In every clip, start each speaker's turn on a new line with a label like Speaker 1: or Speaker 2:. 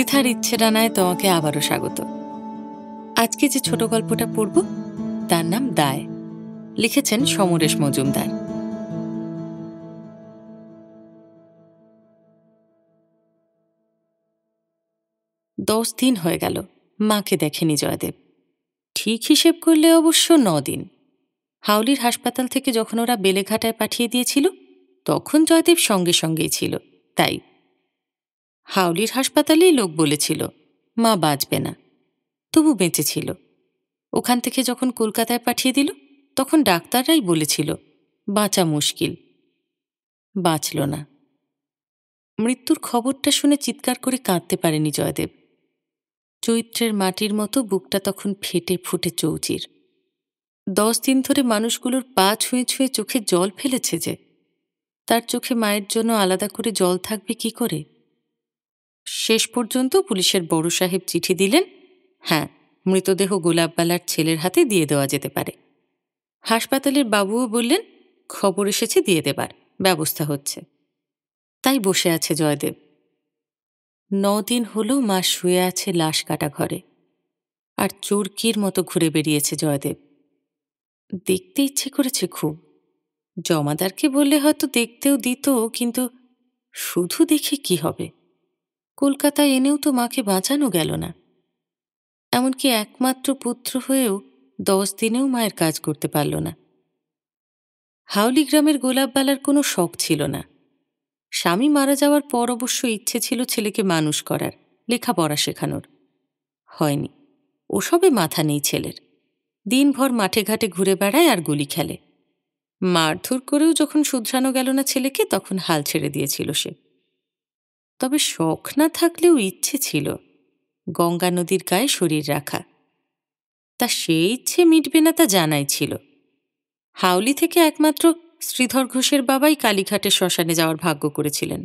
Speaker 1: পৃথার ইচ্ছে ডানায় তোমাকে আবারও স্বাগত। আজকে যে ছোট গল্পটা পড়ব তার নাম দায়। লিখেছেন সমরেশ মজুমদার। দশ দিন হয়ে গেল মাকে দেখেনি জয়দেব। ঠিক হিসেব করলে অবশ্য 9 দিন। হাওলির হাসপাতাল থেকে যখন ওরা বেলেঘাটায় পাঠিয়ে দিয়েছিল তখন জয়দেব সঙ্গে সঙ্গেই ছিল। তাই হাওলির হাসপাতালেই লোক বলেছিল মা বাঁচবে না, তবু বেঁচে ছিল। ওখান থেকে যখন কলকাতায় পাঠিয়ে দিল তখন ডাক্তাররাই বলেছিল বাঁচা মুশকিল। বাঁচল না। মৃত্যুর খবরটা শুনে চিৎকার করে কাঁদতে পারেনি জয়দেব। চৈত্রের মাটির মতো বুকটা তখন ফেটে ফুটে চৌচির। 10 দিন ধরে মানুষগুলোর পা ছুঁয়ে ছুঁয়ে চোখে জল ফেলেছে যে, তার চোখে মায়ের জন্য আলাদা করে জল থাকবে কি করে? শেষ পর্যন্ত পুলিশের বড় সাহেব চিঠি দিলেন, হ্যাঁ, মৃতদেহ গোলাপবালার ছেলের হাতে দিয়ে দেওয়া যেতে পারে। হাসপাতালের বাবুও বললেন খবর এসেছে দিয়ে দেবার ব্যবস্থা হচ্ছে। তাই বসে আছে জয়দেব। 9 দিন হলো মা শুয়ে আছে লাশ কাটা ঘরে, আর চোরকির মতো ঘুরে বেরিয়েছে জয়দেব। দেখতে ইচ্ছে করেছে খুব। জমাদারকে বললে হয়তো দেখতেও দিত, কিন্তু শুধু দেখে কি হবে? কলকাতায় এনেও তো মাকে বাঁচানো গেল না। এমনকি একমাত্র পুত্র হয়েও 10 দিনেও মায়ের কাজ করতে পারল না। হাওলি গ্রামের গোলাপবালার কোনো শখ ছিল না। স্বামী মারা যাওয়ার পর অবশ্য ইচ্ছে ছিল ছেলেকে মানুষ করার, লেখাপড়া শেখানোর। হয়নি। ওসবে মাথা নেই ছেলের। দিনভর মাঠে ঘাটে ঘুরে বেড়ায় আর গুলি খেলে। মারধর করেও যখন শুধরানো গেল না ছেলেকে তখন হাল ছেড়ে দিয়েছিল সে। তবে শখ না থাকলেও ইচ্ছে ছিল গঙ্গা নদীর গায়ে শরীর রাখা। তা সেই ইচ্ছে মিটবে না তা জানাই ছিল। হাওলি থেকে একমাত্র শ্রীধর ঘোষের বাবাই কালীঘাটের শ্মশানে যাওয়ার ভাগ্য করেছিলেন।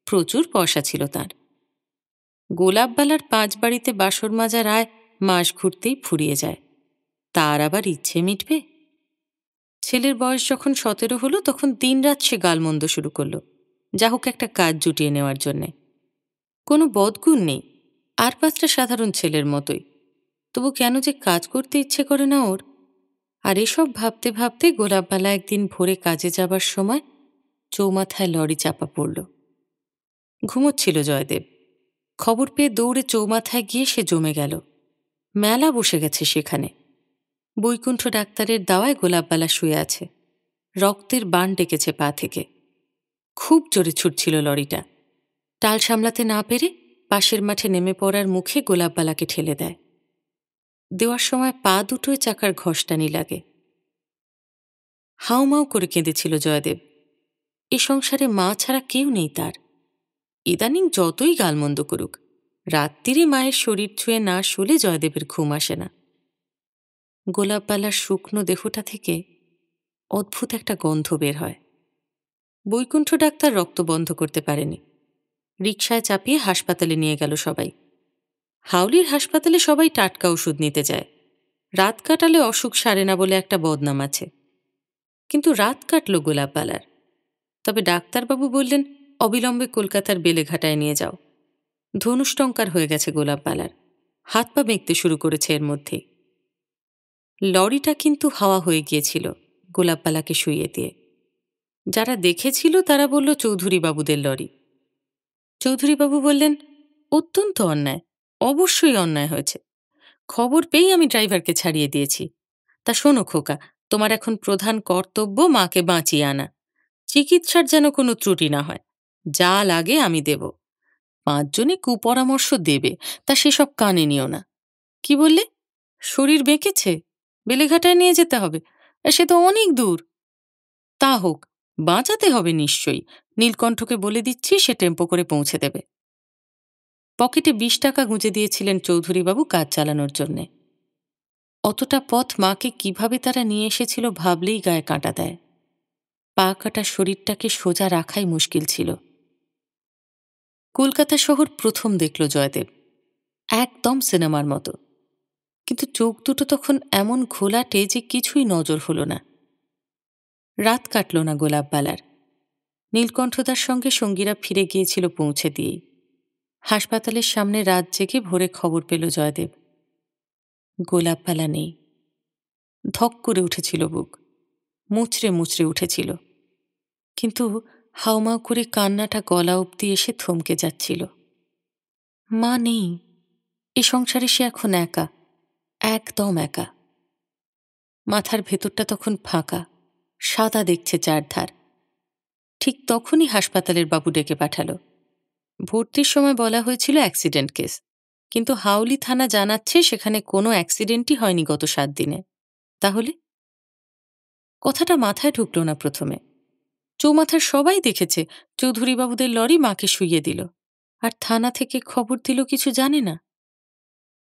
Speaker 1: প্রচুর পয়সা ছিল তার। গোলাপবালার 5 বাড়িতে বাসর মাজার আয় মাস ঘুরতেই ফুরিয়ে যায়। তার আবার ইচ্ছে মিটবে? ছেলের বয়স যখন 17 হলো তখন দিনরাত সে গালমন্দ শুরু করল, যা হোক একটা কাজ জুটিয়ে নেওয়ার জন্যে। কোনো বদগুণ নেই, আর 5টা সাধারণ ছেলের মতোই। তবু কেন যে কাজ করতে ইচ্ছে করে না ওর। আর এসব ভাবতে ভাবতে গোলাপবালা একদিন ভোরে কাজে যাবার সময় চৌমাথায় লরি চাপা পড়ল। ঘুমোচ্ছিল জয়দেব। খবর পেয়ে দৌড়ে চৌমাথায় গিয়ে সে জমে গেল। মেলা বসে গেছে সেখানে। বৈকুণ্ঠ ডাক্তারের দাওয়ায় গোলাপবালা শুয়ে আছে। রক্তের বান ডেকেছে পা থেকে। খুব জোরে ছুটছিল লরিটা। টাল সামলাতে না পেরে পাশের মাঠে নেমে পড়ার মুখে গোলাপবালাকে ঠেলে দেয়। দেওয়ার সময় পা দুটোয় চাকার ঘষটানি লাগে। হাউমাউ করে কেঁদেছিল জয়দেব। এ সংসারে মা ছাড়া কেউ নেই তার। ইদানিং যতই গালমন্দ করুক, রাত্রিরে মায়ের শরীর ছুঁয়ে না শুলে জয়দেবের ঘুম আসে না। গোলাপবালার শুকনো দেহটা থেকে অদ্ভুত একটা গন্ধ বের হয়। বৈকুণ্ঠ ডাক্তার রক্ত বন্ধ করতে পারেনি। রিকশায় চাপিয়ে হাসপাতালে নিয়ে গেল সবাই। হাওলির হাসপাতালে সবাই টাটকা ওষুধ নিতে যায়। রাত কাটালে অসুখ সারে না বলে একটা বদনাম আছে। কিন্তু রাত কাটল গোলাপবালার। তবে ডাক্তারবাবু বললেন অবিলম্বে কলকাতার বেলেঘাটায় নিয়ে যাও। ধনুষ্টঙ্কার হয়ে গেছে গোলাপবালার। হাত পা বেঁকতে শুরু করেছে এর মধ্যেই। লরিটা কিন্তু হাওয়া হয়ে গিয়েছিল গোলাপবালাকে শুইয়ে দিয়ে। যারা দেখেছিল তারা বলল চৌধুরীবাবুদের লরি। চৌধুরীবাবু বললেন অত্যন্ত অন্যায়, অবশ্যই অন্যায় হয়েছে। খবর পেয়েই আমি ড্রাইভারকে ছাড়িয়ে দিয়েছি। তা শোনো খোকা, তোমার এখন প্রধান কর্তব্য মাকে বাঁচিয়ে আনা। চিকিৎসার যেন কোনো ত্রুটি না হয়। যা লাগে আমি দেব। 5 জনে কুপরামর্শ দেবে, তা সেসব কানে নিও না। কি বললে? শরীর বেঁকেছে? বেলেঘাটায় নিয়ে যেতে হবে? সে তো অনেক দূর। তা হোক, বাঁচাতে হবে নিশ্চয়ই। নীলকণ্ঠকে বলে দিচ্ছি, সে টেম্পো করে পৌঁছে দেবে। পকেটে 20 টাকা গুঁজে দিয়েছিলেন চৌধুরীবাবু কাজ চালানোর জন্যে। অতটা পথ মাকে কিভাবে তারা নিয়ে এসেছিল ভাবলেই গায়ে কাঁটা দেয়। পা কাটা শরীরটাকে সোজা রাখাই মুশকিল ছিল। কলকাতা শহর প্রথম দেখল জয়দেব। একদম সিনেমার মতো। কিন্তু চোখ দুটো তখন এমন ঘোলাটে যে কিছুই নজর হলো না। রাত কাটল না গোলাপবালার। নীলকণ্ঠদার সঙ্গে সঙ্গীরা ফিরে গিয়েছিল পৌঁছে দিয়েই। হাসপাতালের সামনে রাত জেগে ভোরে খবর পেল জয়দেব, গোলাপপালা নেই। ধক করে উঠেছিল বুক, মুচড়ে মুচড়ে উঠেছিল, কিন্তু হাউমাউ করে কান্নাটা গলা অবধি এসে থমকে যাচ্ছিল। মা নেই, এ সংসারে সে এখন একা, একদম একা। মাথার ভেতরটা তখন ফাঁকা, সাদা দেখছে চারধার। ঠিক তখনই হাসপাতালের বাবু ডেকে পাঠালো। ভর্তির সময় বলা হয়েছিল অ্যাক্সিডেন্ট কেস, কিন্তু হাউলি থানা জানাচ্ছে সেখানে কোনো অ্যাক্সিডেন্টই হয়নি গত 7 দিনে। তাহলে কথাটা মাথায় ঢুকল না প্রথমে। চৌমাথার সবাই দেখেছে চৌধুরীবাবুদের লরি মাকে শুইয়ে দিল, আর থানা থেকে খবর দিল কিছু জানে না।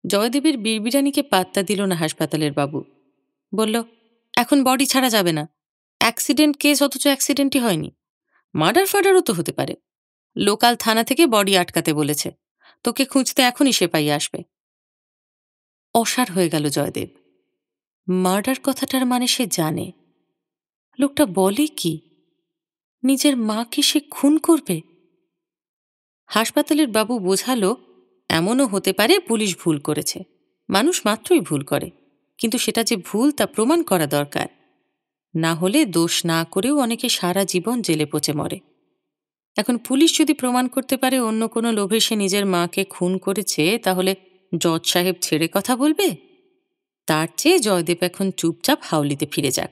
Speaker 1: জয়দেবের বিড়বিড়ানিকে পাত্তা দিল না হাসপাতালের বাবু। বলল, এখন বডি ছাড়া যাবে না, অ্যাক্সিডেন্ট কেস, অথচ অ্যাক্সিডেন্টই হয়নি। মার্ডার ফার্ডারও তো হতে পারে। লোকাল থানা থেকে বডি আটকাতে বলেছে, তোকে খুঁজতে এখনই সেপাই আসবে। অসাড় হয়ে গেল জয়দেব। মার্ডার কথাটার মানে সে জানে। লোকটা বলে কি? নিজের মাকে সে খুন করবে? হাসপাতালের বাবু বোঝালো, এমনও হতে পারে পুলিশ ভুল করেছে। মানুষ মাত্রই ভুল করে, কিন্তু সেটা যে ভুল তা প্রমাণ করা দরকার। না হলে দোষ না করেও অনেকে সারা জীবন জেলে পচে মরে। এখন পুলিশ যদি প্রমাণ করতে পারে অন্য কোনো লোভে সে নিজের মাকে খুন করেছে, তাহলে জজ সাহেব ছেড়ে কথা বলবে? তার চেয়ে জয়দেব এখন চুপচাপ হাউলিতে ফিরে যাক,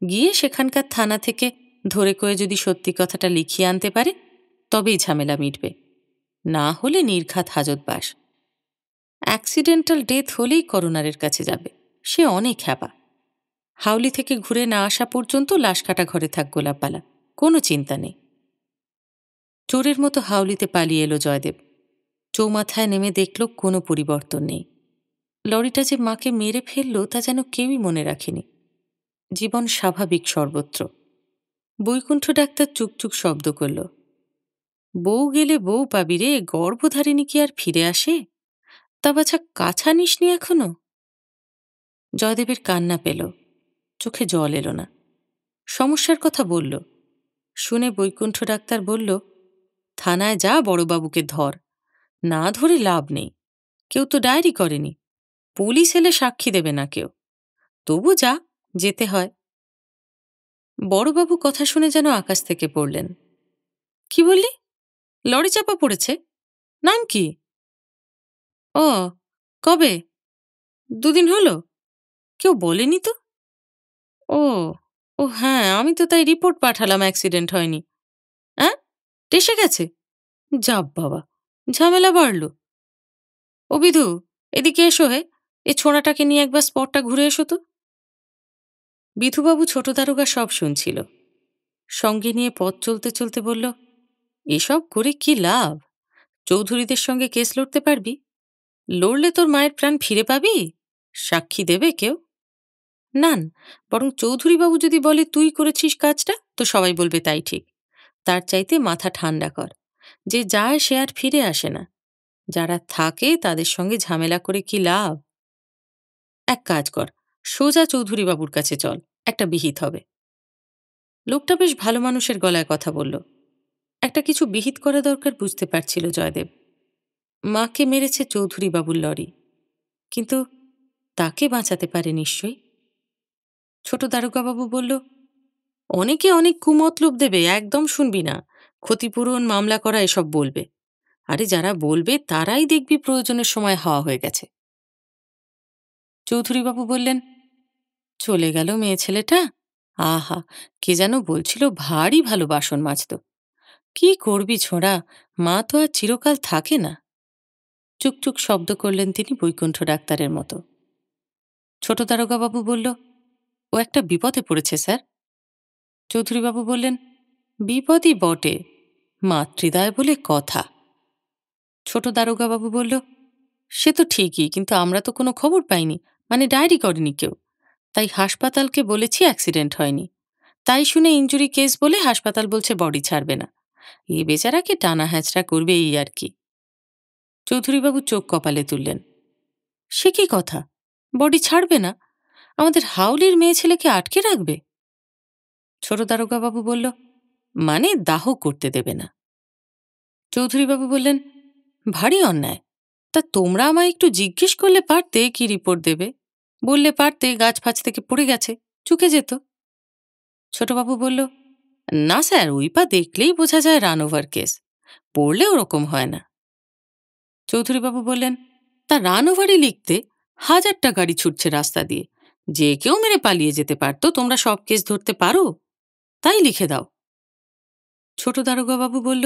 Speaker 1: গিয়ে সেখানকার থানা থেকে ধরে কয়ে যদি সত্যি কথাটা লিখিয়ে আনতে পারে তবেই ঝামেলা মিটবে, না হলে নির্ঘাত হাজতবাস। অ্যাক্সিডেন্টাল ডেথ হলেই করোনারের কাছে যাবে, সে অনেক হ্যাপা। হাউলি থেকে ঘুরে না আসা পর্যন্ত লাশ কাটা ঘরে থাক গোলাপপালা, কোনো চিন্তা নেই। চোরের মতো হাউলিতে পালিয়ে এলো জয়দেব। চৌমাথায় নেমে দেখল কোনো পরিবর্তন নেই। লরিটা যে মাকে মেরে ফেলল তা যেন কেউই মনে রাখেনি। জীবন স্বাভাবিক সর্বত্র। বৈকুণ্ঠ ডাক্তার চুকচুক শব্দ করল, বউ গেলে বউ পাবি রে, গর্ভধারিণী কি আর ফিরে আসে? তা বাছা কাছা নিসনি এখনো? জয়দেবের কান্না পেল, চোখে জল এলো না। সমস্যার কথা বলল। শুনে বৈকুণ্ঠ ডাক্তার বলল, থানায় যা, বড়বাবুকে ধর। না ধরে লাভ নেই, কেউ তো ডায়েরি করেনি, পুলিশ এলে সাক্ষী দেবে না কেউ। তবু যা, যেতে হয়। বড়বাবু কথা শুনে যেন আকাশ থেকে পড়লেন। কি বললি? লরি চাপা পড়েছে? নাম কি? ও, কবে? 2 দিন হলো? কেউ বলেনি তো। ও, ও হ্যাঁ, আমি তো তাই রিপোর্ট পাঠালাম অ্যাক্সিডেন্ট হয়নি। হ্যাঁ, এসে গেছে? যাব বাবা, ঝামেলা বাড়ল। ও বিধু, এদিকে এসো হে, এ ছোঁড়াটাকে নিয়ে একবার স্পটটা ঘুরে এসো তো। বিধুবাবু ছোট দারোগা সব শুনছিল। সঙ্গে নিয়ে পথ চলতে চলতে বলল, এসব করে কি লাভ? চৌধুরীদের সঙ্গে কেস লড়তে পারবি? লড়লে তোর মায়ের প্রাণ ফিরে পাবি? সাক্ষী দেবে কেউ? নান, বরং চৌধুরীবাবু যদি বলে তুই করেছিস কাজটা, তো সবাই বলবে তাই ঠিক। তার চাইতে মাথা ঠান্ডা কর। যে যায় সে আর ফিরে আসে না, যারা থাকে তাদের সঙ্গে ঝামেলা করে কি লাভ? এক কাজ কর, সোজা চৌধুরীবাবুর কাছে চল, একটা বিহিত হবে। লোকটা বেশ ভালো মানুষের গলায় কথা বলল। একটা কিছু বিহিত করা দরকার বুঝতে পারছিল জয়দেব। মাকে মেরেছে চৌধুরীবাবুর লরি, কিন্তু তাকে বাঁচাতে পারে নিশ্চয়ই। ছোট দারোগাবাবু বলল, অনেকে অনেক কুমতলব দেবে, একদম শুনবি না। ক্ষতিপূরণ, মামলা করা এসব বলবে। আরে যারা বলবে তারাই দেখবি প্রয়োজনের সময় হাওয়া হয়ে গেছে। চৌধুরীবাবু বললেন, চলে গেল মেয়ে ছেলেটা। আহা, কে যেন বলছিল ভারী ভালো বাসন মাজত। কি করবি ছোঁড়া, মা তো আর চিরকাল থাকে না। চুকচুক শব্দ করলেন তিনি বৈকুণ্ঠ ডাক্তারের মতো। ছোট দারোগাবাবু বলল, ও একটা বিপদে পড়েছে স্যার। চৌধুরীবাবু বললেন, বিপদই বটে, মাতৃদায় বলে কথা। ছোট দারোগাবাবু বলল, সে তো ঠিকই, কিন্তু আমরা তো কোনো খবর পাইনি, মানে ডায়েরি করেনি কেউ। তাই হাসপাতালকে বলেছি অ্যাক্সিডেন্ট হয়নি। তাই শুনে ইনজুরি কেস বলে হাসপাতাল বলছে বডি ছাড়বে না। এ বেচারাকে টানা হ্যাঁচড়া করবে এই আর কি। চৌধুরীবাবু চোখ কপালে তুললেন। সে কি কথা? বডি ছাড়বে না? আমাদের হাউলির মেয়ে ছেলেকে আটকে রাখবে? ছোট দারোগাবাবু বলল, মানে দাহ করতে দেবে না। চৌধুরীবাবু বললেন, ভারী অন্যায়। তা তোমরা আমায় একটু জিজ্ঞেস করলে পারতে কি রিপোর্ট দেবে, বললে পারতে গাছ ফাছ থেকে পড়ে গেছে, চুকে যেত। ছোটবাবু বলল, না স্যার, ওই পা দেখলেই বোঝা যায় রান ওভার কেস, পড়লে ওরকম হয় না। চৌধুরীবাবু বললেন, তা রান ওভারই লিখতে, হাজারটা গাড়ি ছুটছে রাস্তা দিয়ে, যে কেউ মেরে পালিয়ে যেতে পারতো, তোমরা সব কেস ধরতে পারো, তাই লিখে দাও। ছোট দারোগাবাবু বলল,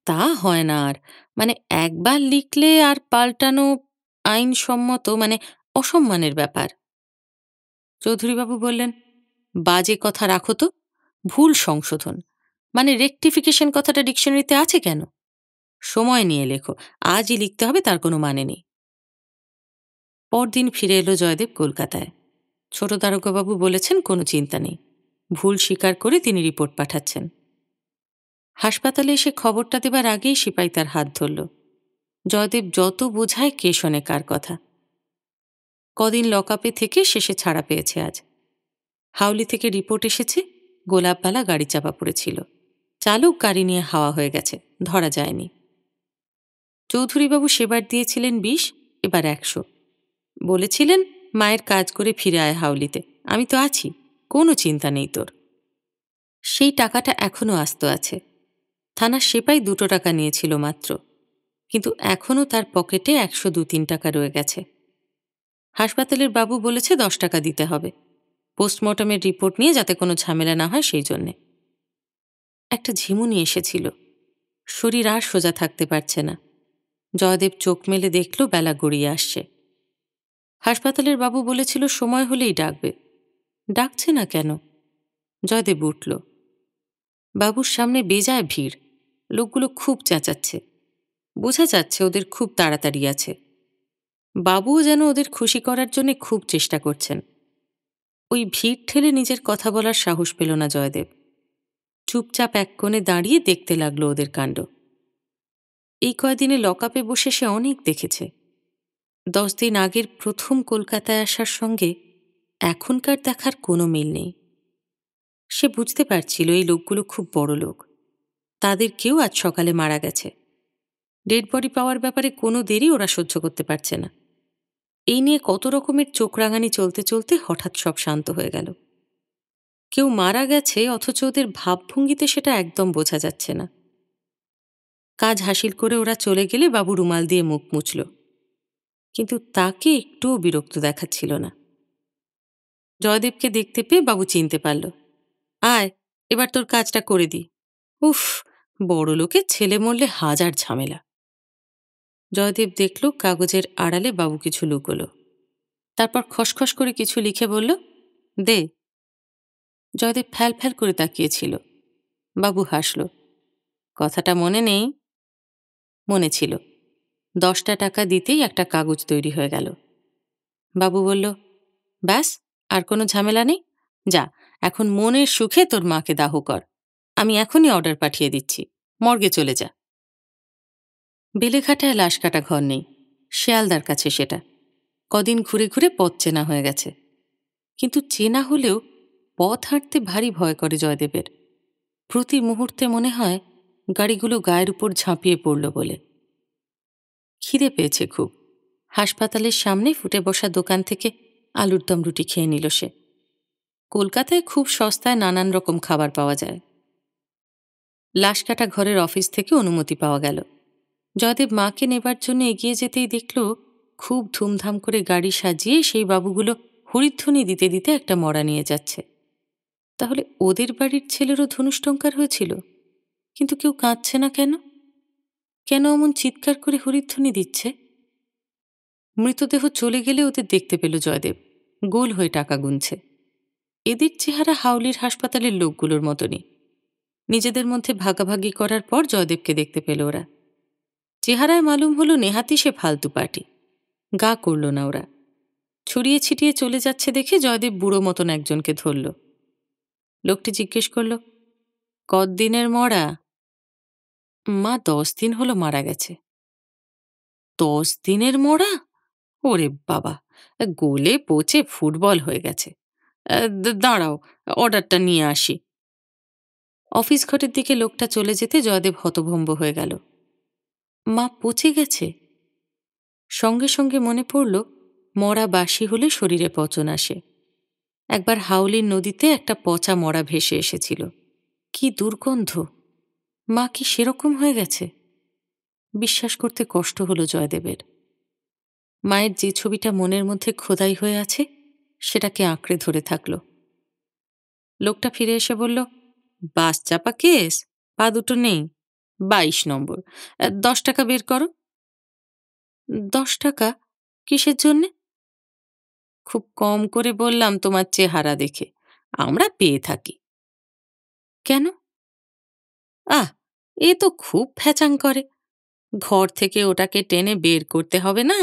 Speaker 1: তা হয় না আর, মানে একবার লিখলে আর পাল্টানো আইনসম্মত, মানে অসম্মানের ব্যাপার। চৌধুরীবাবু বললেন, বাজে কথা রাখো তো, ভুল সংশোধন, মানে রেকটিফিকেশন কথাটা ডিকশনারিতে আছে কেন? সময় নিয়ে লেখো, আজই লিখতে হবে তার কোনো মানে নেই। পরদিন ফিরে এলো জয়দেব কলকাতায়। ছোট দারোগাবাবু বলেছেন কোনো চিন্তা নেই, ভুল স্বীকার করে তিনি রিপোর্ট পাঠাচ্ছেন। হাসপাতালে এসে খবরটা দেবার আগেই সিপাই তার হাত ধরল। জয়দেব যত বোঝায় কে শোনে কার কথা। কদিন লকআপে থেকে শেষে ছাড়া পেয়েছে আজ। হাউলি থেকে রিপোর্ট এসেছে, গোলাপবালা গাড়ি চাপা পড়েছিল, চালক গাড়ি নিয়ে হাওয়া হয়ে গেছে, ধরা যায়নি। চৌধুরীবাবু সেবার দিয়েছিলেন 20, এবার 100। বলেছিলেন, মায়ের কাজ করে ফিরে আয় হাউলিতে, আমি তো আছি, কোনো চিন্তা নেই তোর। সেই টাকাটা এখনও আস্ত আছে। থানার সেপাই 2 টাকা নিয়েছিল মাত্র, কিন্তু এখনও তার পকেটে 102-3 টাকা রয়ে গেছে। হাসপাতালের বাবু বলেছে 10 টাকা দিতে হবে, পোস্টমর্টমের রিপোর্ট নিয়ে যাতে কোনো ঝামেলা না হয় সেই জন্যে। একটা ঝিমুনি এসেছিল, শরীর আর সোজা থাকতে পারছে না। জয়দেব চোখ মেলে দেখল বেলা গড়িয়ে আসছে। হাসপাতালের বাবু বলেছিল সময় হলেই ডাকবে, ডাকছে না কেন? জয়দেব উঠল। বাবুর সামনে বেজায় ভিড়, লোকগুলো খুব চেঁচাচ্ছে, বোঝা যাচ্ছে ওদের খুব তাড়াতাড়ি আছে। বাবুও যেন ওদের খুশি করার জন্য খুব চেষ্টা করছেন। ওই ভিড় ঠেলে নিজের কথা বলার সাহস পেল না জয়দেব। চুপচাপ এক কোণে দাঁড়িয়ে দেখতে লাগলো ওদের কাণ্ড। এই কয়দিনে লকআপে বসে সে অনেক দেখেছে। 10 দিন আগের প্রথম কলকাতায় আসার সঙ্গে এখনকার দেখার কোনো মিল নেই। সে বুঝতে পারছিল এই লোকগুলো খুব বড় লোক, তাদের কেউ আজ সকালে মারা গেছে। ডেড বডি পাওয়ার ব্যাপারে কোনো দেরি ওরা সহ্য করতে পারছে না। এই নিয়ে কত রকমের চোখ রাঙানি চলতে চলতে হঠাৎ সব শান্ত হয়ে গেল। কেউ মারা গেছে, অথচ ওদের ভাবভঙ্গিতে সেটা একদম বোঝা যাচ্ছে না। কাজ হাসিল করে ওরা চলে গেলে বাবু রুমাল দিয়ে মুখ মুছল, কিন্তু তাকে একটুও বিরক্ত দেখাচ্ছিল না। জয়দেবকে দেখতে পেয়ে বাবু চিনতে পারল। আয়, এবার তোর কাজটা করে দি। উফ, বড় লোকের ছেলে মরলে হাজার ঝামেলা। জয়দেব দেখল কাগজের আড়ালে বাবু কিছু লুকোলো, তারপর খসখস করে কিছু লিখে বলল, দে। জয়দেব ফ্যাল ফ্যাল করে তাকিয়েছিল। বাবু হাসল। কথাটা মনে নেই? মনে ছিল। 10 টাকা দিতেই একটা কাগজ তৈরি হয়ে গেল। বাবু বলল, ব্যাস, আর কোনো ঝামেলা নেই, যা এখন মনের সুখে তোর মাকে দাহ কর, আমি এখনই অর্ডার পাঠিয়ে দিচ্ছি, মর্গে চলে যা। বেলেঘাটায় লাশ কাটা ঘর নেই, শেয়ালদার কাছে সেটা। কদিন ঘুরে ঘুরে পথ চেনা হয়ে গেছে, কিন্তু চেনা হলেও পথ হাঁটতে ভারী ভয় করে জয়দেবের। প্রতি মুহূর্তে মনে হয় গাড়িগুলো গায়ের উপর ঝাঁপিয়ে পড়ল বলে। খিদে পেয়েছে খুব। হাসপাতালের সামনে ফুটে বসা দোকান থেকে আলুর দম রুটি খেয়ে নিল সে। কলকাতায় খুব সস্তায় নানান রকম খাবার পাওয়া যায়। লাশ কাটা ঘরের অফিস থেকে অনুমতি পাওয়া গেল। জয়দেব মাকে নেবার জন্য এগিয়ে যেতেই দেখল খুব ধুমধাম করে গাড়ি সাজিয়ে সেই বাবুগুলো হরিধ্বনি দিতে দিতে একটা মরা নিয়ে যাচ্ছে। তাহলে ওদের বাড়ির ছেলেরও ধনুষ্টঙ্কার হয়েছিল, কিন্তু কেউ কাঁদছে না কেন? কেন এমন চিৎকার করে হরিধ্বনি দিচ্ছে? মৃতদেহ চলে গেলে ওদের দেখতে পেল জয়দেব, গোল হয়ে টাকা গুনছে। এদের চেহারা হাউলির হাসপাতালের লোকগুলোর মতনই। নিজেদের মধ্যে ভাগাভাগি করার পর জয়দেবকে দেখতে পেল ওরা। চেহারায় মালুম হলো নেহাতি সে ফালতু পার্টি। গা করল না ওরা। ছড়িয়ে ছিটিয়ে চলে যাচ্ছে দেখে জয়দেব বুড়ো মতন একজনকে ধরল। লোকটি জিজ্ঞেস করল, কতদিনের মরা? মা 10 দিন হলো মারা গেছে। 10 দিনের মরা? ওরে বাবা, গোলে পচে ফুটবল হয়ে গেছে। দাঁড়াও, অর্ডারটা নিয়ে আসি। অফিস ঘরের দিকে লোকটা চলে যেতে জয়দেব হতভম্ব হয়ে গেল। মা পচে গেছে। সঙ্গে সঙ্গে মনে পড়ল, মরা বাসি হলে শরীরে পচন আসে। একবার হাওলির নদীতে একটা পচা মরা ভেসে এসেছিল। কি দুর্গন্ধ! মা কি সেরকম হয়ে গেছে? বিশ্বাস করতে কষ্ট হলো জয়দেবের। মায়ের যে ছবিটা মনের মধ্যে খোদাই হয়ে আছে, সেটাকে আঁকড়ে ধরে থাকল। লোকটা ফিরে এসে বলল, বাস চাপা কেস, পা দুটো নেই, 22 নম্বর, 10 টাকা বের করো। 10 টাকা? কিসের জন্যে? খুব কম করে বললাম তোমার চেহারা দেখে, আমরা পেয়ে থাকি। কেন? আহ, এ তো খুব ফ্যাচাং করে। ঘর থেকে ওটাকে টেনে বের করতে হবে না?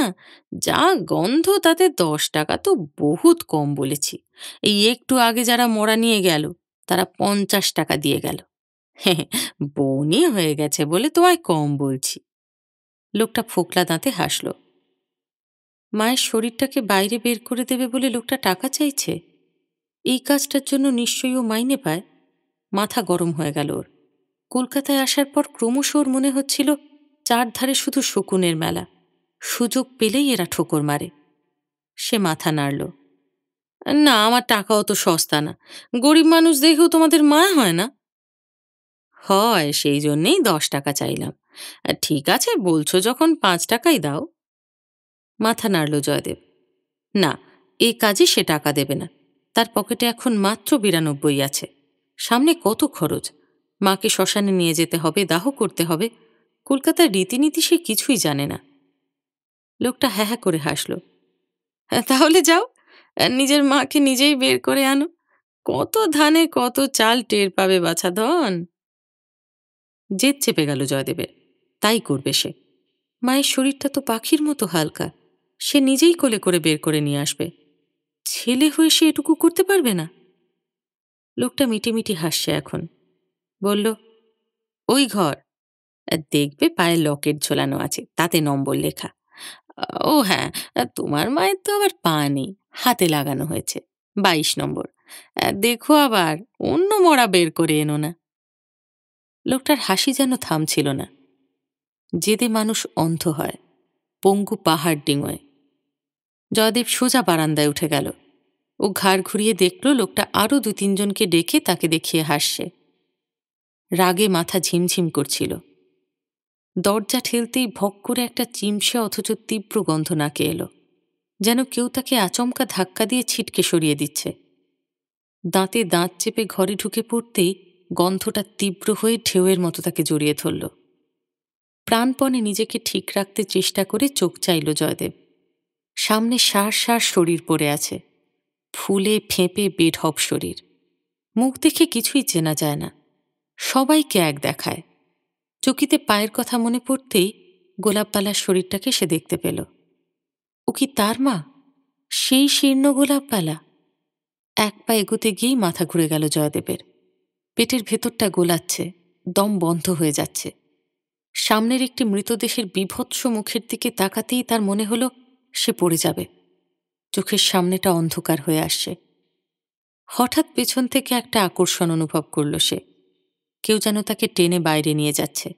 Speaker 1: যা গন্ধ, তাতে 10 টাকা তো বহুত কম বলেছি। এই একটু আগে যারা মরা নিয়ে গেল, তারা 50 টাকা দিয়ে গেল। বউনি হয়ে গেছে বলে তোমায় কম বলছি। লোকটা ফোকলা দাঁতে হাসল। মায়ের শরীরটাকে বাইরে বের করে দেবে বলে লোকটা টাকা চাইছে? এই কাজটার জন্য নিশ্চয়ই ও মাইনে পায়। মাথা গরম হয়ে গেল ওর। কলকাতায় আসার পর ক্রমশ ওর মনে হচ্ছিল চারধারে শুধু শকুনের মেলা, সুযোগ পেলেই এরা ঠোকর মারে। সে মাথা নাড়ল। না, আমার টাকা অত সস্তা না। গরিব মানুষ দেখেও তোমাদের মায়া হয় না? হয়, সেই জন্যেই 10 টাকা চাইলাম। ঠিক আছে বলছো যখন, 5 টাকাই দাও। মাথা নাড়ল জয়দেব। না, এই কাজে সে টাকা দেবে না। তার পকেটে এখন মাত্র 92 আছে। সামনে কত খরচ, মাকে শ্মশানে নিয়ে যেতে হবে, দাহ করতে হবে। কলকাতার রীতিনীতি সে কিছুই জানে না। লোকটা হ্যাঁ হ্যাঁ করে হাসল। তাহলে যাও, নিজের মাকে নিজেই বের করে আনো। কত ধানে কত চাল টের পাবে বাছা ধন। জেদ চেপে গেল জয়দেবের। তাই করবে সে। মায়ের শরীরটা তো পাখির মতো হালকা, সে নিজেই কোলে করে বের করে নিয়ে আসবে। ছেলে হয়ে সে এটুকু করতে পারবে না? লোকটা মিটিমিটি হাসছে এখন। বলল, ওই ঘর, দেখবে পায়ে লকেট ঝোলানো আছে, তাতে নম্বর লেখা। ও হ্যাঁ, তোমার মায়ের তো আবার পা নেই, হাতে লাগানো হয়েছে, 22 নম্বর। দেখো আবার অন্য মরা বের করে এনো না। লোকটার হাসি যেন থামছিল না। জেদে মানুষ অন্ধ হয়, পঙ্গু পাহাড় ডিঙোয়। জয়দেব সোজা বারান্দায় উঠে গেল। ও ঘাড় ঘুরিয়ে দেখল লোকটা আরও 2-3 জনকে ডেকে তাকে দেখিয়ে হাসছে। রাগে মাথা ঝিমঝিম করছিল। দরজা ঠেলতেই ভক করে একটা চিমসে অথচ তীব্র গন্ধ নাকে এলো, যেন কেউ তাকে আচমকা ধাক্কা দিয়ে ছিটকে সরিয়ে দিচ্ছে। দাঁতে দাঁত চেপে ঘরে ঢুকে পড়তেই গন্ধটা তীব্র হয়ে ঢেউয়ের মতো তাকে জড়িয়ে ধরল। প্রাণপণে নিজেকে ঠিক রাখতে চেষ্টা করে চোখ চাইল জয়দেব। সামনে সার সার শরীর পড়ে আছে, ফুলে ফেঁপে বেঢপ শরীর। মুখ দেখে কিছুই চেনা যায় না, সবাইকে এক দেখায়। চকিতে পায়ের কথা মনে পড়তেই গোলাপবালার শরীরটাকে সে দেখতে পেল। ও কি তার মা? সেই শীর্ণ গোলাপবালা? এক পা এগোতে গিয়েই মাথা ঘুরে গেল জয়দেবের। পেটের ভেতরটা গোলাচ্ছে, দম বন্ধ হয়ে যাচ্ছে। সামনের একটি মৃতদেহের বীভৎস মুখের দিকে তাকাতেই তার মনে হলো সে পড়ে যাবে। চোখের সামনেটা অন্ধকার হয়ে আসছে। হঠাৎ পেছন থেকে একটা আকর্ষণ অনুভব করল সে। কেউ যেন তাকে টেনে বাইরে নিয়ে যাচ্ছে।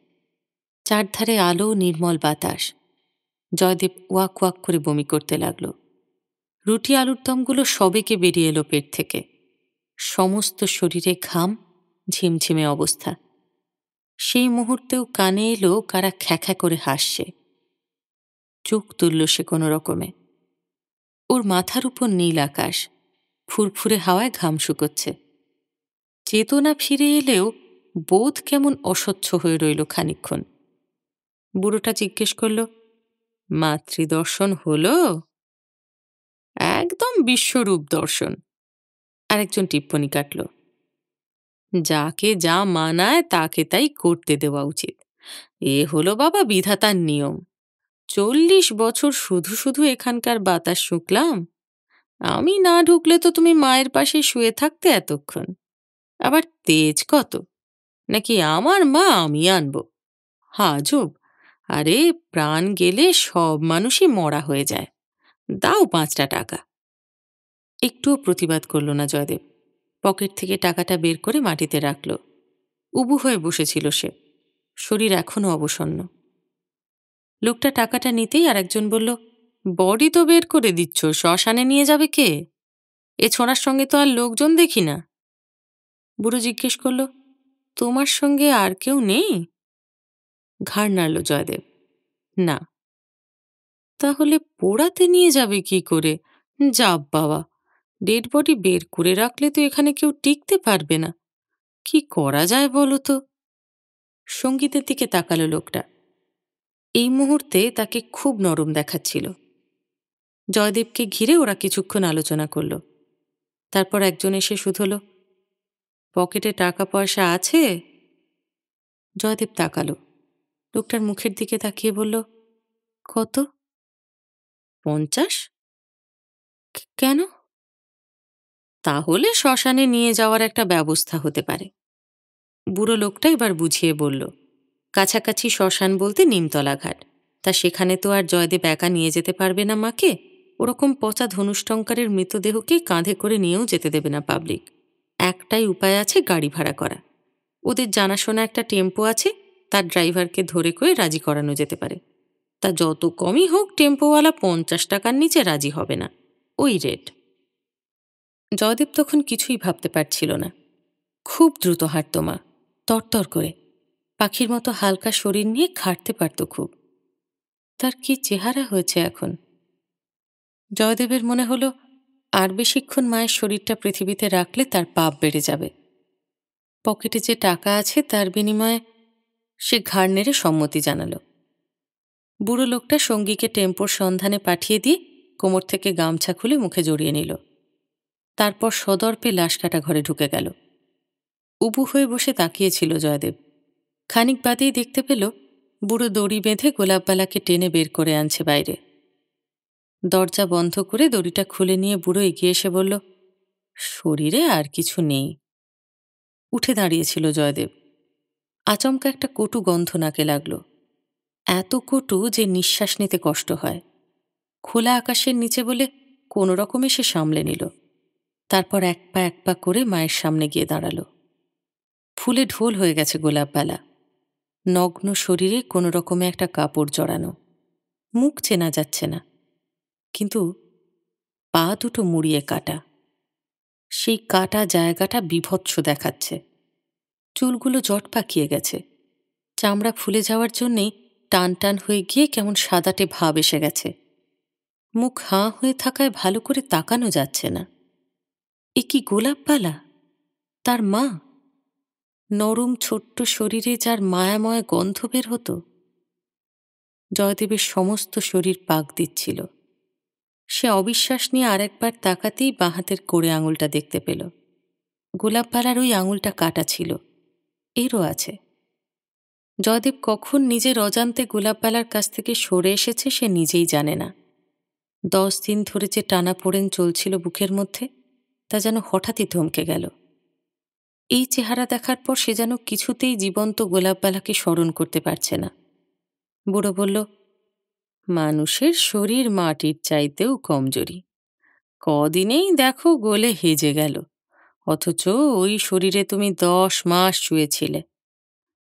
Speaker 1: চারধারে আলো, নির্মল বাতাস। জয়দেব ওয়াক ওয়াক করে বমি করতে লাগল। রুটি আলুর দমগুলো সবেকে বেরিয়ে এলো পেট থেকে। সমস্ত শরীরে ঘাম, ঝিমঝিমে অবস্থা। সেই মুহূর্তেও কানে এলো কারা খ্যাখ্যা করে হাসছে। চোখ তুলল সে কোনো রকমে। ওর মাথার উপর নীল আকাশ, ফুরফুরে হাওয়ায় ঘাম শুকোচ্ছে। চেতনা ফিরে এলেও বোধ কেমন অস্বচ্ছ হয়ে রইল খানিকক্ষণ। বুড়োটা জিজ্ঞেস করল, মাতৃদর্শন হলো? একদম বিশ্বরূপ দর্শন। আরেকজন টিপ্পনি কাটল, যাকে যা মানায় তাকে তাই করতে দেওয়া উচিত। এ হলো বাবা বিধাতার নিয়ম। 40 বছর শুধু শুধু এখানকার বাতাস শুকলাম। আমি না ঢুকলে তো তুমি মায়ের পাশে শুয়ে থাকতে এতক্ষণ। আবার তেজ কত, নাকি আমার মা আমি আনবো? হাজব। আরে প্রাণ গেলে সব মানুষই মরা হয়ে যায়। দাও 5টা টাকা। একটুও প্রতিবাদ করল না জয়দেব। পকেট থেকে টাকাটা বের করে মাটিতে রাখল। উবু হয়ে বসেছিল সে, শরীর এখনো অবসন্ন। লোকটা টাকাটা নিতেই আরেকজন বলল, বডি তো বের করে দিচ্ছ, শ্মশানে নিয়ে যাবে কে? এ ছোঁড়ার সঙ্গে তো আর লোকজন দেখি না। বুড়ো জিজ্ঞেস করল, তোমার সঙ্গে আর কেউ নেই? ঘাড় নাড়ল জয়দেব, না। তাহলে পোড়াতে নিয়ে যাবে কি করে? যা বাবা, ডেড বডি বের করে রাখলে তো এখানে কেউ টিকতে পারবে না। কি করা যায় বলো তো? সঙ্গীতের দিকে তাকালো লোকটা। এই মুহূর্তে তাকে খুব নরম দেখাচ্ছিল। জয়দেবকে ঘিরে ওরা কিছুক্ষণ আলোচনা করল। তারপর একজন এসে শুধোলো, পকেটে টাকা পয়সা আছে? জয়দেব তাকালো। লোকটার মুখের দিকে তাকিয়ে বলল, কত? 50? কেন? তাহলে শ্মশানে নিয়ে যাওয়ার একটা ব্যবস্থা হতে পারে। বুড়ো লোকটা এবার বুঝিয়ে বলল, কাছাকাছি শ্মশান বলতে নিমতলা ঘাট। তা সেখানে তো আর জয়দেব একা নিয়ে যেতে পারবে না মাকে। ওরকম পচা ধনুষ্টঙ্কারের মৃতদেহকে কাঁধে করে নিয়েও যেতে দেবে না পাবলিক। একটাই উপায় আছে, গাড়ি ভাড়া করা। ওদের জানাশোনা একটা টেম্পো আছে, তার ড্রাইভারকে ধরে করে রাজি করানো যেতে পারে। তা যত কমই হোক, টেম্পোওয়ালা 50 টাকার নিচে রাজি হবে না, ওই রেট। জয়দেব তখন কিছুই ভাবতে পারছিল না। খুব দ্রুত হাঁটত মা, তরতর করে, পাখির মতো হালকা শরীর নিয়ে খাটতে পারত খুব। তার কি চেহারা হয়েছে এখন! জয়দেবের মনে হলো আর বেশিক্ষণ মায়ের শরীরটা পৃথিবীতে রাখলে তার পাপ বেড়ে যাবে। পকেটে যে টাকা আছে তার বিনিময়ে সে ঘাড় নেড়ে সম্মতি জানালো। বুড়ো লোকটা সঙ্গীকে টেম্পোর সন্ধানে পাঠিয়ে দিয়ে কোমর থেকে গামছা খুলে মুখে জড়িয়ে নিল। তারপর সদর্পে লাশ কাটা ঘরে ঢুকে গেল। উবু হয়ে বসে তাকিয়েছিল জয়দেব। খানিক বাদেই দেখতে পেল বুড়ো দড়ি বেঁধে গোলাপবালাকে টেনে বের করে আনছে বাইরে। দরজা বন্ধ করে দড়িটা খুলে নিয়ে বুড়ো এগিয়ে এসে বলল, শরীরে আর কিছু নেই। উঠে দাঁড়িয়েছিল জয়দেব। আচমকা একটা কটু গন্ধ নাকে লাগল। এত কটু যে নিঃশ্বাস নিতে কষ্ট হয়। খোলা আকাশের নিচে বলে কোনো রকমে সে সামলে নিল। তারপর এক পা করে মায়ের সামনে গিয়ে দাঁড়াল। ফুলে ঢোল হয়ে গেছে গোলাপবালা। নগ্ন শরীরে কোনো রকমে একটা কাপড় জড়ানো। মুখ চেনা যাচ্ছে না, কিন্তু পা দুটো মুড়িয়ে কাটা। সেই কাটা জায়গাটা বীভৎস দেখাচ্ছে। চুলগুলো জট পাকিয়ে গেছে। চামড়া ফুলে যাওয়ার জন্যেই টান টান হয়ে গিয়ে কেমন সাদাটে ভাব এসে গেছে। মুখ হাঁ হয়ে থাকায় ভালো করে তাকানো যাচ্ছে না। এ কি গোলাপবালা? তার মা? নরম ছোট্ট শরীরে যার মায়াময় গন্ধ বের হতো। জয়দেবের সমস্ত শরীর পাক দিচ্ছিল। সে অবিশ্বাস নিয়ে আরেকবার তাকাতেই বাঁ হাতের কোড়ে আঙুলটা দেখতে পেল। গোলাপবালার ওই আঙুলটা কাটা ছিল, এরও আছে। জয়দেব কখন নিজের অজান্তে গোলাপবালার কাছ থেকে সরে এসেছে সে নিজেই জানে না। 10 দিন ধরে যে টানাপোড়েন চলছিল বুকের মধ্যে, তা যেন হঠাৎই থমকে গেল। এই চেহারা দেখার পর সে যেন কিছুতেই জীবন্ত গোলাপবালাকে স্মরণ করতে পারছে না। বুড়ো বলল, মানুষের শরীর মাটির চাইতেও কমজোরি। কদিনেই দেখো গলে হেজে গেল, অথচ ওই শরীরে তুমি 10 মাস শুয়েছিলে।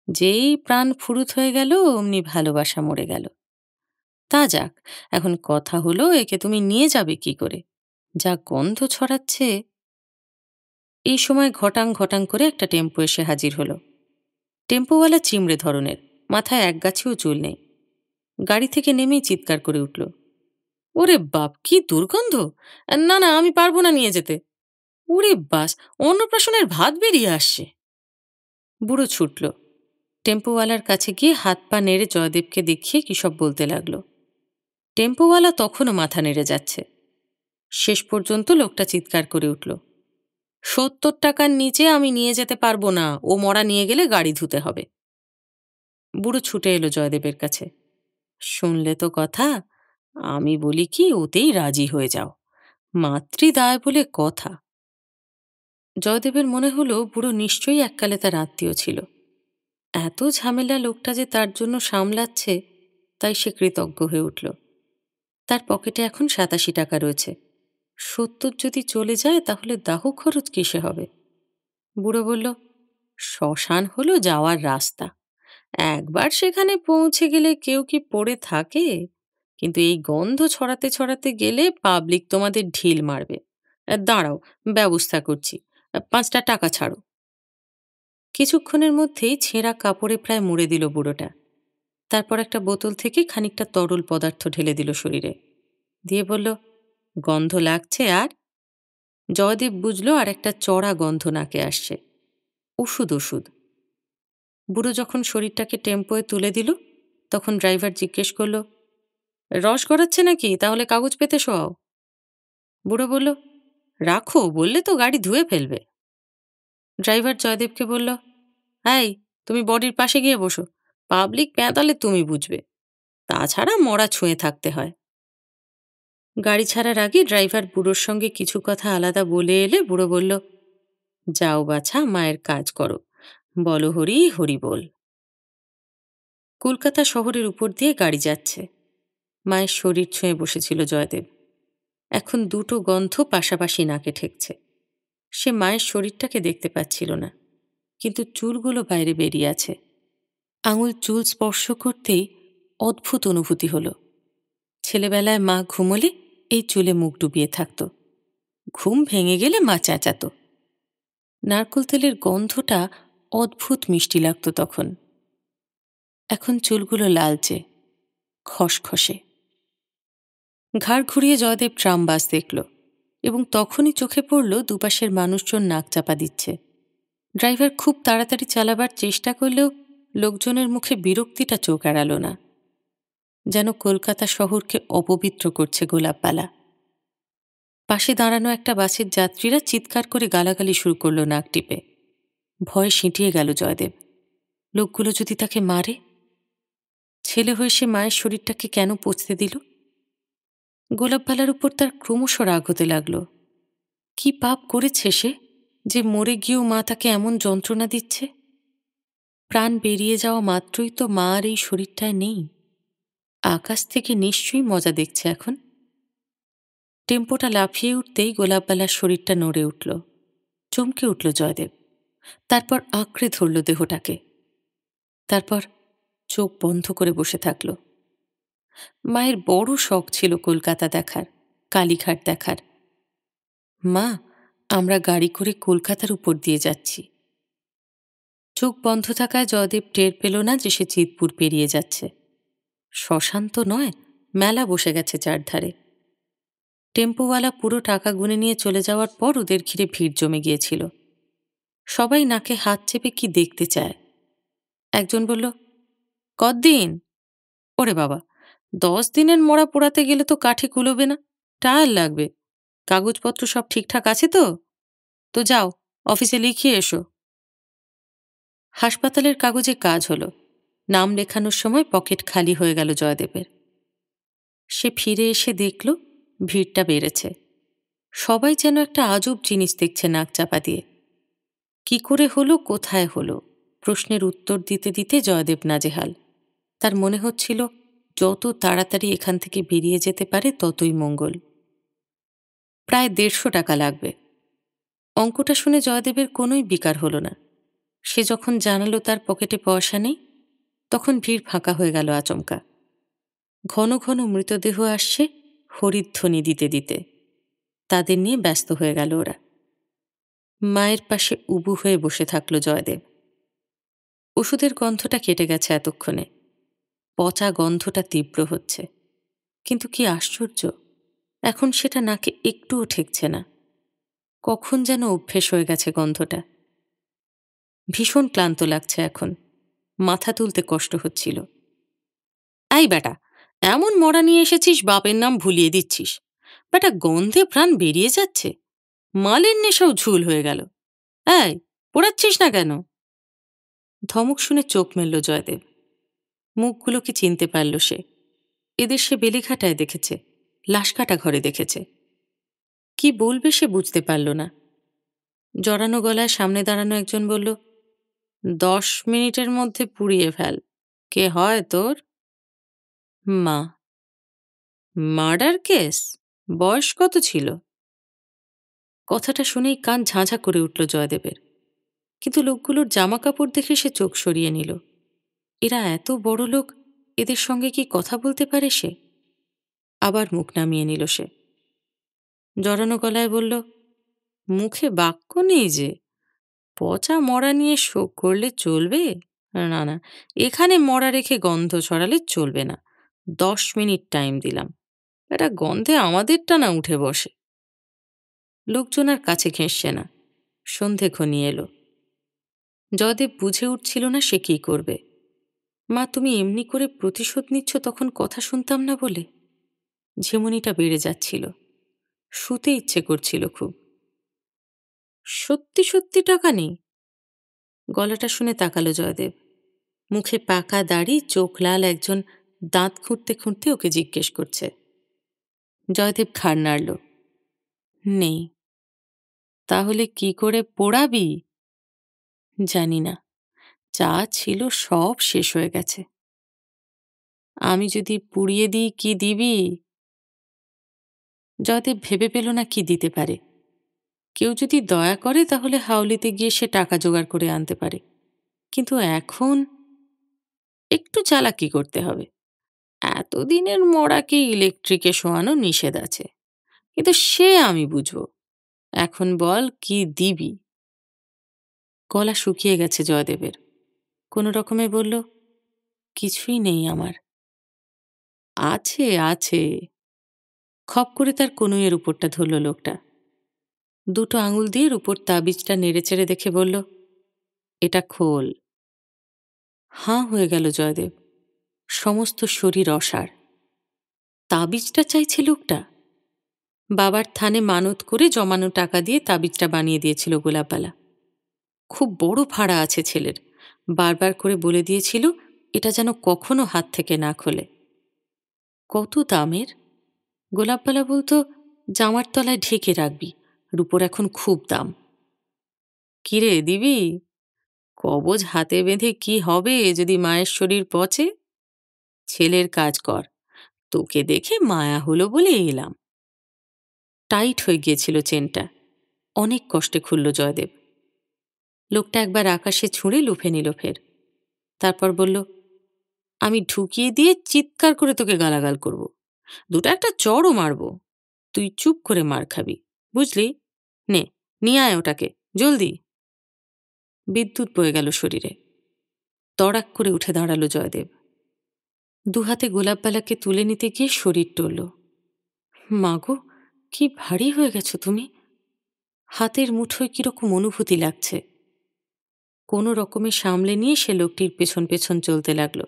Speaker 1: যেই প্রাণ ফুরুত হয়ে গেল অমনি ভালোবাসা মরে গেল। তা যাক, এখন কথা হলো একে তুমি নিয়ে যাবে কি করে? যা গন্ধ ছড়াচ্ছে। এই সময় ঘটাং ঘটাং করে একটা টেম্পো এসে হাজির হলো। টেম্পোওয়ালা চিমড়ে ধরনের, মাথায় একগাছিও চুল নেই। গাড়ি থেকে নেমেই চিৎকার করে উঠল, ওরে বাপ, কি দুর্গন্ধ! না না, আমি পারবো না নিয়ে যেতে। ওরে বাস, অন্নপ্রাশনের ভাত বেরিয়ে আসছে। বুড়ো ছুটল। টেম্পোওয়ালার কাছে গিয়ে হাত পা নেড়ে জয়দেবকে দেখিয়ে কি সব বলতে লাগলো। টেম্পোওয়ালা তখনও মাথা নেড়ে যাচ্ছে। শেষ পর্যন্ত লোকটা চিৎকার করে উঠল, 70 টাকার নিচে আমি নিয়ে যেতে পারবো না, ও মরা নিয়ে গেলে গাড়ি ধুতে হবে। বুড়ো ছুটে এলো জয়দেবের কাছে। শুনলে তো কথা, আমি বলি কি ওতেই রাজি হয়ে যাও, মাতৃদায় বলে কথা। জয়দেবের মনে হলো বুড়ো নিশ্চয়ই এককালে তার আত্মীয় ছিল। এত ঝামেলা লোকটা যে তার জন্য সামলাচ্ছে, তাই সে কৃতজ্ঞ হয়ে উঠল। তার পকেটে এখন 87 টাকা রয়েছে। 70 যদি চলে যায় তাহলে দাহ খরচ কিসে হবে? বুড়ো বলল, শ্মশান হলো যাওয়ার রাস্তা, একবার সেখানে পৌঁছে গেলে কেউ কি পড়ে থাকে? কিন্তু এই গন্ধ ছড়াতে ছড়াতে গেলে পাবলিক তোমাদের ঢিল মারবে। দাঁড়াও, ব্যবস্থা করছি। ৫টা টাকা ছাড়ো। কিছুক্ষণের মধ্যেই ছেঁড়া কাপড়ে প্রায় মুড়ে দিল বুড়োটা। তারপর একটা বোতল থেকে খানিকটা তরল পদার্থ ঢেলে দিল শরীরে, দিয়ে বলল, গন্ধ লাগছে আর? জয়দেব বুঝল আর একটা চড়া গন্ধ নাকে আসছে। ওষুধ ওষুধ। বুড়ো যখন শরীরটাকে টেম্পোয় তুলে দিল, তখন ড্রাইভার জিজ্ঞেস করল, রস গড়াচ্ছে নাকি? তাহলে কাগজ পেতে শোয়াও। বুড়ো বলল, রাখো, বললে তো গাড়ি ধুয়ে ফেলবে। ড্রাইভার জয়দেবকে বলল, এই, তুমি বডির পাশে গিয়ে বসো। পাবলিক পেঁদালে তুমি বুঝবে। তাছাড়া মরা ছুঁয়ে থাকতে হয়। গাড়ি ছাড়ার আগে ড্রাইভার বুড়োর সঙ্গে কিছু কথা আলাদা বলে এলে বুড়ো বলল, যাও বাছা, মায়ের কাজ করো, বলো হরি হরি বল। কলকাতা শহরের উপর দিয়ে গাড়ি যাচ্ছে। মায়ের শরীর ছুঁয়ে বসেছিল জয়দেব। এখন দুটো গন্ধ পাশাপাশি নাকে ঠেকছে। সে মায়ের শরীরটাকে দেখতে পাচ্ছিল না, কিন্তু চুলগুলো বাইরে বেরিয়ে আছে। আঙুল চুল স্পর্শ করতেই অদ্ভুত অনুভূতি হলো। ছেলেবেলায় মা ঘুমোলে এই চুলে মুখ ডুবিয়ে থাকত। ঘুম ভেঙে গেলে মা চেঁচাত। নারকোল তেলের গন্ধটা অদ্ভুত মিষ্টি লাগত তখন। এখন চুলগুলো লালচে, খসখসে। ঘাড় ঘুরিয়ে জয়দেব ট্রাম বাস দেখল, এবং তখনই চোখে পড়ল দুপাশের মানুষজন নাক চাপা দিচ্ছে। ড্রাইভার খুব তাড়াতাড়ি চালাবার চেষ্টা করলেও লোকজনের মুখে বিরক্তিটা চোখ এড়াল না। যেন কলকাতা শহরকে অপবিত্র করছে গোলাপবালা। পাশে দাঁড়ানো একটা বাসের যাত্রীরা চিৎকার করে গালাগালি শুরু করল নাক টিপে। ভয়ে সিঁটিয়ে গেল জয়দেব। লোকগুলো যদি তাকে মারে? ছেলে হয়ে সে মায়ের শরীরটাকে কেন পচতে দিল? গোলাপবালার উপর তার ক্রমশ রাগ হতে লাগল। কি পাপ করেছে সে, যে মরে গিয়েও মা তাকে এমন যন্ত্রণা দিচ্ছে? প্রাণ বেরিয়ে যাওয়া মাত্রই তো মা আর এই শরীরটায় নেই। আকাশ থেকে নিশ্চয়ই মজা দেখছে এখন। টেম্পোটা লাফিয়ে উঠতেই গোলাপবালার শরীরটা নড়ে উঠল। চমকে উঠল জয়দেব। তারপর আঁকড়ে ধরল দেহটাকে। তারপর চোখ বন্ধ করে বসে থাকল। মায়ের বড় শখ ছিল কলকাতা দেখার, কালীঘাট দেখার। মা, আমরা গাড়ি করে কলকাতার উপর দিয়ে যাচ্ছি। চোখ বন্ধ থাকায় জয়দেব টের পেল না যে সে চিতপুর পেরিয়ে যাচ্ছে। শ্মশান তো নয়, মেলা বসে গেছে চারধারে। টেম্পোওয়ালা পুরো টাকা গুনে নিয়ে চলে যাওয়ার পর ওদের ঘিরে ভিড় জমে গিয়েছিল। সবাই নাকে হাত চেপে কি দেখতে চায়। একজন বলল, কতদিন? ওরে বাবা, 10 দিনের মরা পোড়াতে গেলে তো কাঠি কুলোবে না, টায়ার লাগবে। কাগজপত্র সব ঠিকঠাক আছে তো? তো যাও, অফিসে লিখিয়ে এসো। হাসপাতালের কাগজে কাজ হলো। নাম লেখানোর সময় পকেট খালি হয়ে গেল জয়দেবের। সে ফিরে এসে দেখল ভিড়টা বেড়েছে। সবাই যেন একটা আজব জিনিস দেখছে নাক চাপা দিয়ে। কি করে হলো, কোথায় হলো, প্রশ্নের উত্তর দিতে দিতে জয়দেব নাজেহাল। তার মনে হচ্ছিল যত তাড়াতাড়ি এখান থেকে বেরিয়ে যেতে পারে ততই মঙ্গল। প্রায় 150 টাকা লাগবে। অঙ্কটা শুনে জয়দেবের কোনোই বিকার হলো না। সে যখন জানালো তার পকেটে পয়সা নেই, তখন ভিড় ফাঁকা হয়ে গেল আচমকা। ঘন ঘন মৃতদেহ আসছে হরিধ্বনি দিতে দিতে। তাদের নিয়ে ব্যস্ত হয়ে গেল ওরা। মায়ের পাশে উবু হয়ে বসে থাকল জয়দেব। ওষুধের গন্ধটা কেটে গেছে এতক্ষণে। পচা গন্ধটা তীব্র হচ্ছে। কিন্তু কি আশ্চর্য, এখন সেটা নাকে একটুও ঠেকছে না। কখন যেন অভ্যেস হয়ে গেছে গন্ধটা। ভীষণ ক্লান্ত লাগছে এখন। মাথা তুলতে কষ্ট হচ্ছিল। এই বেটা, এমন মরা নিয়ে এসেছিস, বাপের নাম ভুলিয়ে দিচ্ছিস। বেটা, গন্ধে প্রাণ বেরিয়ে যাচ্ছে। মালের নেশাও ঝুল হয়ে গেল। এই, পোড়াচ্ছিস না কেন? ধমক শুনে চোখ মেলল জয়দেব। মুখগুলোকে চিনতে পারল সে। এদের সে বেলেঘাটায় দেখেছে, লাশকাটা ঘরে দেখেছে। কি বলবে সে বুঝতে পারল না। জড়ানো গলায় সামনে দাঁড়ানো একজন বলল, 10 মিনিটের মধ্যে পুড়িয়ে ফেল। কে হয় তোর? মা। Murder case? বয়স কত ছিল? কথাটা শুনেই কান ঝাঁঝা করে উঠল জয়দেবের। কিন্তু লোকগুলোর জামা কাপড় দেখে সে চোখ সরিয়ে নিল। এরা এত বড় লোক, এদের সঙ্গে কি কথা বলতে পারে সে? আবার মুখ নামিয়ে নিল সে। জড়ানো গলায় বলল, মুখে বাক্য নেই যে, পচা মরা নিয়ে শোক করলে চলবে? না না, এখানে মরা রেখে গন্ধ ছড়ালে চলবে না। 10 মিনিট টাইম দিলাম, এটা গন্ধে আমাদেরটা না উঠে বসে। লোকজন আর কাছে ঘেঁষছে না। সন্ধে ঘনিয়ে এলো। জয়দেব বুঝে উঠছিল না সে কি করবে। মা, তুমি এমনি করে প্রতিশোধ নিচ্ছ তখন কথা শুনতাম না বলে? ঝিমুনিটা বেড়ে যাচ্ছিল, শুতে ইচ্ছে করছিল খুব। সত্যি সত্যি টাকা নেই? গলাটা শুনে তাকালো জয়দেব। মুখে পাকা দাড়ি, চোখ লাল একজন দাঁত খুঁটতে খুঁটতে ওকে জিজ্ঞেস করছে। জয়দেব ঘাড় নাড়ল। নেই। তাহলে কি করে পোড়াবি? জানি না, যা ছিল সব শেষ হয়ে গেছে। আমি যদি পুড়িয়ে দিই কি দিবি? জয়দেব ভেবে পেল না কি দিতে পারে। কেউ যদি দয়া করে তাহলে হাউলিতে গিয়ে সে টাকা জোগাড় করে আনতে পারে, কিন্তু এখন একটু চালাকি করতে হবে। এতদিনের মরাকে ইলেকট্রিকে শোয়ানো নিষেধ আছে, কিন্তু সে আমি বুঝব। এখন বল কি দিবি? গলা শুকিয়ে গেছে জয়দেবের। কোনো রকমে বলল, কিছুই নেই আমার। আছে আছে। খপ করে তার কনুইয়ের উপরটা ধরল লোকটা। দুটো আঙুল দিয়ে উপর তাবিজটা নেড়েচেড়ে দেখে বলল, এটা খোল। হাঁ হয়ে গেল জয়দেব। সমস্ত শরীর অসাড়। তাবিজটা চাইছে লোকটা। বাবার থানে মানত করে জমানো টাকা দিয়ে তাবিজটা বানিয়ে দিয়েছিল গোলাপবালা। খুব বড় ভাড়া আছে ছেলের, বারবার করে বলে দিয়েছিল এটা যেন কখনো হাত থেকে না খোলে। কত দামের? গোলাপবালা বলতো, জামার তলায় ঢেকে রাখবি, রূপোর এখন খুব দাম। কিরে দিবি? কবজ হাতে বেঁধে কি হবে যদি মায়ের শরীর পচে? ছেলের কাজ কর, তোকে দেখে মায়া হলো বলে এলাম। টাইট হয়ে গিয়েছিল চেনটা। অনেক কষ্টে খুলল জয়দেব। লোকটা একবার আকাশে ছুঁড়ে লুফে নিল ফের। তারপর বলল, আমি ঢুকিয়ে দিয়ে চিৎকার করে তোকে গালাগাল করব, দুটো একটা চড়ও মারব, তুই চুপ করে মার খাবি, বুঝলি? নে, নিয়ে আয় ওটাকে, জলদি। বিদ্যুৎ বয়ে গেল শরীরে। তড়াক করে উঠে দাঁড়ালো জয়দেব। দুহাতে গোলাপবালাকে তুলে নিতে গিয়ে শরীর টলল। মাগো, কি ভারী হয়ে গেছো তুমি। হাতের মুঠোয় কিরকম অনুভূতি লাগছে। কোনো রকমে সামলে নিয়ে সে লোকটির পেছন পেছন চলতে লাগলো।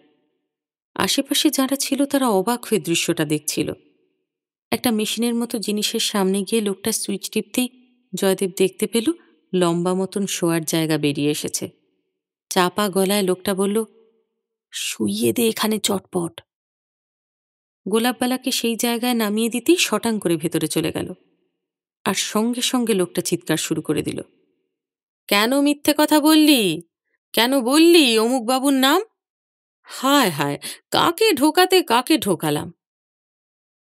Speaker 1: আশেপাশে যারা ছিল তারা অবাক হয়ে দৃশ্যটা দেখছিল। একটা মেশিনের মতো জিনিসের সামনে গিয়ে লোকটা সুইচ টিপতেই জয়দেব দেখতে পেল লম্বা মতন শোয়ার জায়গা বেরিয়ে এসেছে। চাপা গলায় লোকটা বলল, শুইয়ে দে এখানে চটপট। গোলাপবালাকে সেই জায়গায় নামিয়ে দিতেই শটাং করে ভেতরে চলে গেল। আর সঙ্গে সঙ্গে লোকটা চিৎকার শুরু করে দিল, কেন মিথ্যে কথা বললি? কেন বললি অমুক বাবুর নাম? হায় হায়, কাকে ঢোকাতে কাকে ঢোকালাম।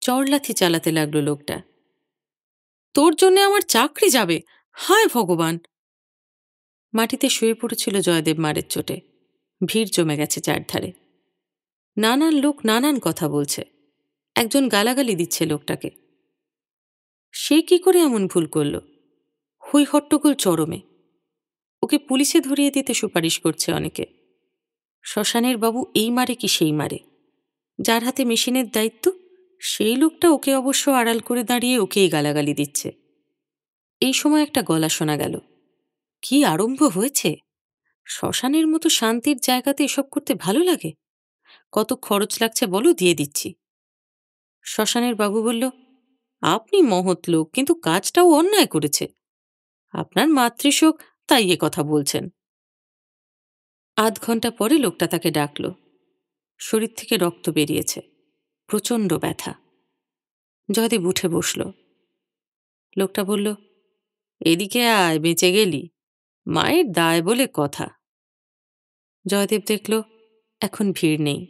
Speaker 1: চড়লাথি চালাতে লাগলো লোকটা। তোর জন্যে আমার চাকরি যাবে, হায় ভগবান। মাটিতে শুয়ে পড়েছিল জয়দেব মারের চোটে। ভিড় জমে গেছে চারধারে। নানান লোক নানান কথা বলছে। একজন গালাগালি দিচ্ছে লোকটাকে। সে কি করে এমন ভুল করল? হই হট্টগোল চরমে। ওকে পুলিশে ধরিয়ে দিতে সুপারিশ করছে অনেকে। শ্মশানের বাবু এই মারে কি সেই মারে? যার হাতে মেশিনের দায়িত্ব সেই লোকটা ওকে অবশ্য আড়াল করে দাঁড়িয়ে ওকেই গালাগালি দিচ্ছে। এই সময় একটা গলা শোনা গেল। কি আরম্ভ হয়েছে! শ্মশানের মতো শান্তির জায়গাতে এসব করতে ভালো লাগে? কত খরচ লাগছে বলো, দিয়ে দিচ্ছি। শ্মশানের বাবু বলল, আপনি মহৎ লোক, কিন্তু কাজটাও অন্যায় করেছে। আপনার মাতৃশোক, তাই এ কথা বলছেন। আধ ঘন্টা পরে লোকটা তাকে ডাকল। শরীর থেকে রক্ত বেরিয়েছে, প্রচণ্ড ব্যথা। জয়দেব উঠে বসল। লোকটা বলল, এদিকে আয়, বেঁচে গেলি, মায়ের দায় বলে কথা। জয়দেব দেখল এখন ভিড় নেই।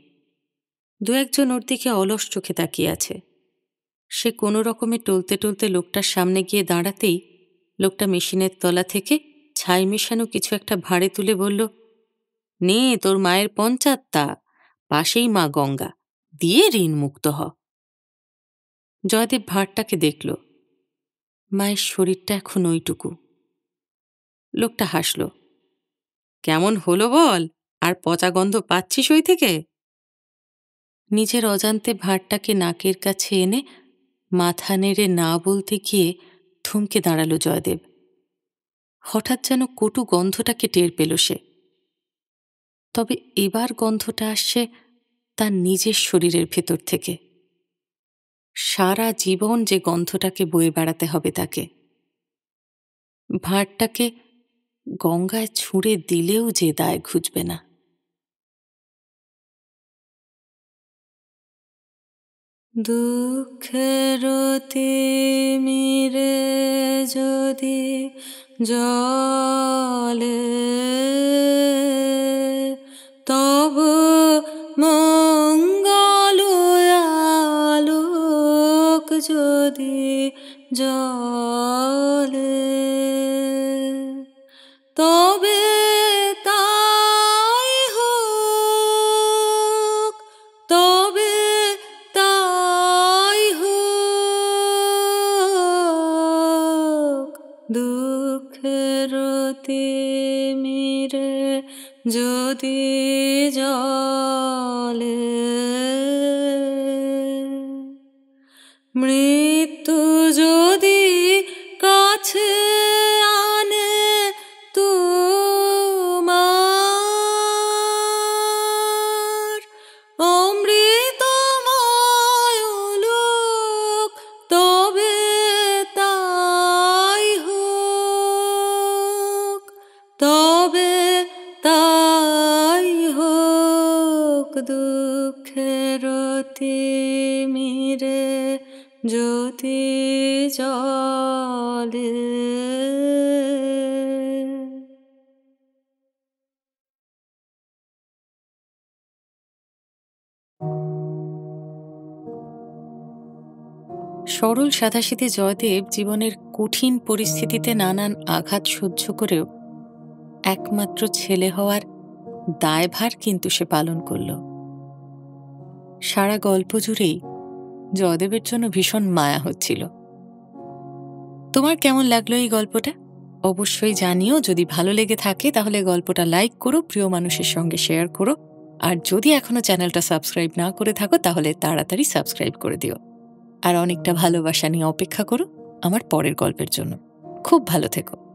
Speaker 1: দু একজন ওর দিকে অলস চোখে তাকিয়ে আছে। সে কোনো রকমে টলতে টলতে লোকটার সামনে গিয়ে দাঁড়াতেই লোকটা মেশিনের তলা থেকে ছাই মেশানো কিছু একটা ভাঁড়ে তুলে বলল, নে তোর মায়ের পঞ্চাত্তা, পাশেই মা গঙ্গা, দিয়ে ঋণ মুক্ত হ। জয়দেব ভাঁড়টাকে দেখল, মায়ের শরীরটা এখন ওইটুকু। লোকটা হাসল। কেমন হলো বল, আর পচা গন্ধ পাচ্ছিস ওই থেকে? নিজের অজান্তে ভাঁড়টাকে নাকের কাছে এনে মাথা নেড়ে না বলতে গিয়ে থমকে দাঁড়ালো জয়দেব। হঠাৎ যেন কটু গন্ধটাকে টের পেল সে। তবে এবার গন্ধটা আসছে তার নিজের শরীরের ভেতর থেকে। সারা জীবন যে গন্ধটাকে বয়ে বেড়াতে হবে তাকে। ভাঁড়টাকে গঙ্গায় ছুঁড়ে দিলেও যে দায় ঘুচবে না। দুঃখের তিমিরে যদি জলে তব মঙ্গল আলোক যদি জলে, তবে তাই হোক, তবে তাই হোক। দুঃখের তিমিরে যদি জলে, মৃত্যু যদি কাছে আনে তোমার, অমৃতময় লোক তবে তাই হোক, তবে তাই হোক। দুঃখের তিমিরে যদি জলে। সরল সাদাসিধে জয়দেব জীবনের কঠিন পরিস্থিতিতে নানান আঘাত সহ্য করেও একমাত্র ছেলে হওয়ার দায়ভার কিন্তু সে পালন করল। সারা গল্প জুড়েই জয়দেবের জন্য ভীষণ মায়া হচ্ছিল। তোমার কেমন লাগলো এই গল্পটা? অবশ্যই জানিও। যদি ভালো লেগে থাকে তাহলে গল্পটা লাইক করো, প্রিয় মানুষের সঙ্গে শেয়ার করো, আর যদি এখনো চ্যানেলটা সাবস্ক্রাইব না করে থাকো তাহলে তাড়াতাড়ি সাবস্ক্রাইব করে দিও। আর অনেকটা ভালোবাসা নিয়ে অপেক্ষা করো আমার পরের গল্পের জন্য। খুব ভালো থেকো।